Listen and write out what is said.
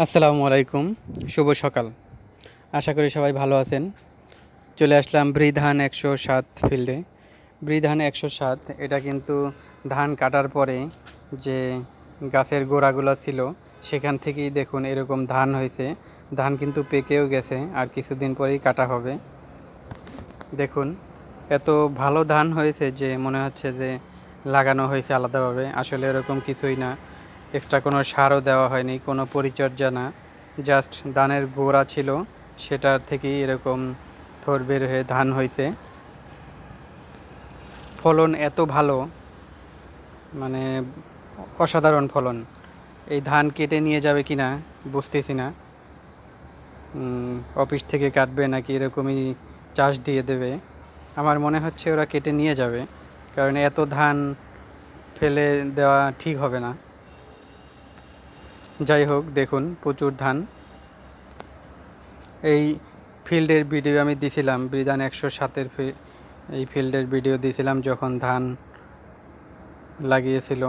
আসসালামু আলাইকুম, শুভ সকাল। আশা করি সবাই ভালো আছেন। চলে আসলাম বৃধান 107 ফিল্ডে। বৃধান 107 এটা কিন্তু ধান কাটার পরে যে গাছের গোড়াগুলো ছিল সেখান থেকেই দেখুন এরকম ধান হয়েছে। ধান কিন্তু পেকেও গেছে, আর কিছুদিন পরেই কাটা হবে। দেখুন এত ভালো ধান হয়েছে যে মনে হচ্ছে যে লাগানো হয়েছে আলাদাভাবে। আসলে এরকম কিছুই না, এক্সট্রা কোনো সারও দেওয়া হয়নি, কোনো পরিচর্যা না, জাস্ট ধানের গোড়া ছিল সেটার থেকেই এরকম থোড় বের হয়ে ধান হয়েছে। ফলন এত ভালো, মানে অসাধারণ ফলন। এই ধান কেটে নিয়ে যাবে কি না বুঝতেছি না, অফিস থেকে কাটবে নাকি এরকমই চাষ দিয়ে দেবে। আমার মনে হচ্ছে ওরা কেটে নিয়ে যাবে, কারণ এত ধান ফেলে দেওয়া ঠিক হবে না। যাই হোক, দেখুন প্রচুর ধান। এই ফিল্ডের ভিডিও আমি দিছিলাম, বৃধান 107-এর এই ফিল্ডের ভিডিও দিয়েছিলাম যখন ধান লাগিয়েছিল।